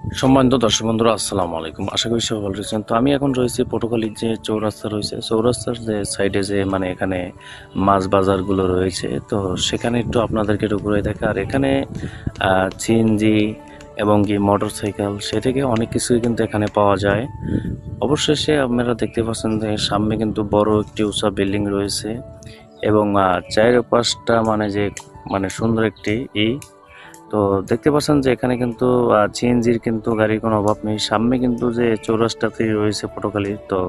সম্মানিত দর্শক বন্ধুরা, আসসালামু আলাইকুম। আশা করি সবাই ভালো রয়েছেন। তো আমি এখন রয়েছি পটুয়াখালীর যে চৌরাস্তা রয়েছে, চৌরাস্তার যে সাইডে যে এখানে মাছ বাজারগুলো রয়েছে, তো সেখানে একটু আপনাদেরকে একটু ঘুরে দেখা। আর এখানে সিএনজি এবং কি মোটরসাইকেল সে থেকে অনেক কিছুই কিন্তু এখানে পাওয়া যায়। অবশেষে আপনারা দেখতে পাচ্ছেন যে সামনে কিন্তু বড় একটি উঁচা বিল্ডিং রয়েছে এবং চারপাশটা সুন্দর একটি তো দেখতে পাচ্ছেন যে এখানে কিন্তু সিএনজির কিন্তু গাড়ির কোনো অভাব নেই। সামনে কিন্তু যে চৌরাস্তাতে রয়েছে পটুয়াখালীর, তো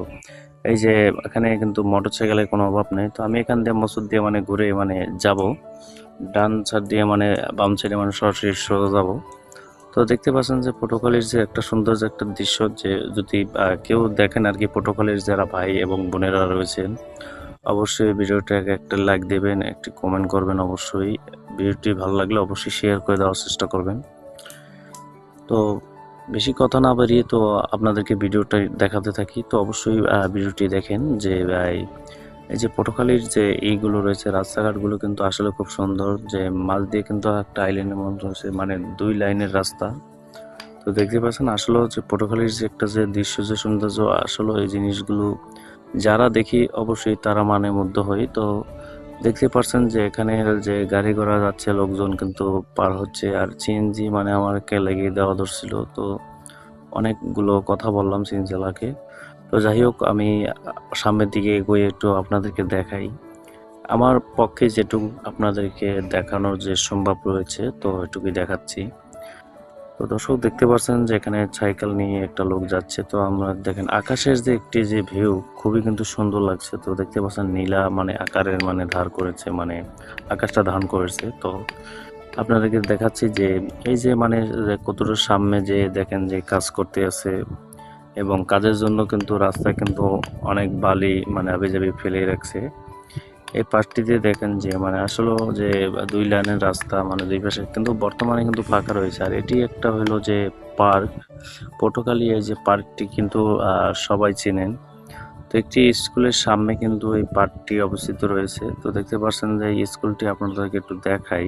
এই যে এখানে কিন্তু মোটরসাইকেলের কোনো অভাব নেই। তো আমি এখান দিয়ে মসুদ দিয়ে ঘুরে যাব ডান সাইড দিয়ে বাম সাইডে সরাসরি সোজা যাব। তো দেখতে পাচ্ছেন যে পটুয়াখালীর যে একটা সুন্দর যে একটা দৃশ্য, যে যদি কেউ দেখেন আর কি, পটুয়াখালীর যারা ভাই এবং বোনেরা রয়েছেন অবশ্যই ভিডিওটাকে একটা লাইক দেবেন, একটি কমেন্ট করবেন। অবশ্যই ভিডিওটি ভালো লাগলে অবশ্যই শেয়ার করে দেওয়ার চেষ্টা করবেন। তো বেশি কথা না বাড়িয়ে তো আপনাদেরকে ভিডিওটা দেখাতে থাকি। তো অবশ্যই ভিডিওটি দেখেন যে এই যে পটুয়াখালীর যে এইগুলো রয়েছে রাস্তাঘাটগুলো কিন্তু আসলে খুব সুন্দর, যে মাঝ দিয়ে কিন্তু একটা আইল্যান্ডের মতো রয়েছে, দুই লাইনের রাস্তা। তো দেখতে পাচ্ছেন আসলে হচ্ছে পটুয়াখালীর যে একটা যে দৃশ্য, যে সৌন্দর্য, আসলে এই জিনিসগুলো যারা দেখি অবশ্যই তারা মুগ্ধ হই। তো দেখতে পাচ্ছেন যে এখানে যে গাড়ি ঘোড়া যাচ্ছে, লোকজন কিন্তু পার হচ্ছে। আর সিএনজি আমাকে লাগিয়ে দেওয়া ধরছিল, তো অনেকগুলো কথা বললাম সিএনজিওয়ালাকে। তো যাই হোক, আমি সামনের দিকে এগিয়ে একটু আপনাদেরকে দেখাই। আমার পক্ষে যেটুকু আপনাদেরকে দেখানোর যে সম্ভব রয়েছে, তো এটুকুই দেখাচ্ছি। তো দর্শক দেখতে পাচ্ছেন যে এখানে সাইকেল নিয়ে একটা লোক যাচ্ছে। তো আমরা দেখেন আকাশের যে একটি যে ভিউ খুবই কিন্তু সুন্দর লাগছে। তো দেখতে পাচ্ছেন নীলা আকারের ধার করেছে, আকাশটা ধারণ করেছে। তো আপনাদেরকে দেখাচ্ছি যে এই যে যে কতটা সামনে যে দেখেন যে কাজ করতে আছে, এবং কাজের জন্য কিন্তু রাস্তায় কিন্তু অনেক বালি আবিজাবি ফেলে রাখছে। এই পাশটিতে দেখেন যে আসলে যে দুই লাইনের রাস্তা, দুই পাশে কিন্তু বর্তমানে কিন্তু ফাঁকা রয়েছে। আর এটি একটা হলো যে পার্ক পটুয়াখালী। এই যে পার্কটি কিন্তু সবাই চেনেন। তো একটি স্কুলের সামনে কিন্তু এই পার্কটি অবস্থিত রয়েছে। তো দেখতে পাচ্ছেন যে এই স্কুলটি আপনাদেরকে একটু দেখাই,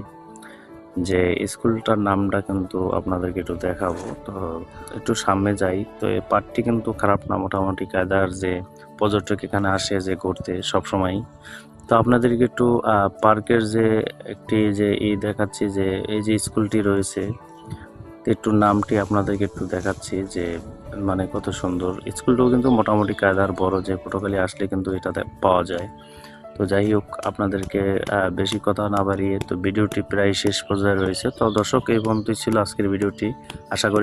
যে স্কুলটার নামটা কিন্তু আপনাদেরকে একটু দেখাবো। তো একটু সামনে যাই। তো এই পার্কটি কিন্তু খারাপ না, মোটামুটি কায়দার যে পর্যটক এখানে আসে যে ঘুরতে সবসময়। তো আপনাদেরকে একটু পার্কের যে একটি যে দেখাচ্ছি, যে এই যে স্কুলটি রয়েছে, তো একটু নামটি আপনাদেরকে একটু দেখাচ্ছি যে কত সুন্দর। স্কুলটাও কিন্তু মোটামুটি কায়দার বড়, যে পটুয়াখালী আসলে কিন্তু এটা পাওয়া যায়। তো যাই হোক, আপনাদেরকে বেশি কথা না বাড়িয়ে তো ভিডিওটি প্রায় শেষ পর্যায়ে রয়েছে। তো দর্শক, এই পর্যন্তই ছিল আজকের ভিডিওটি। আশা করি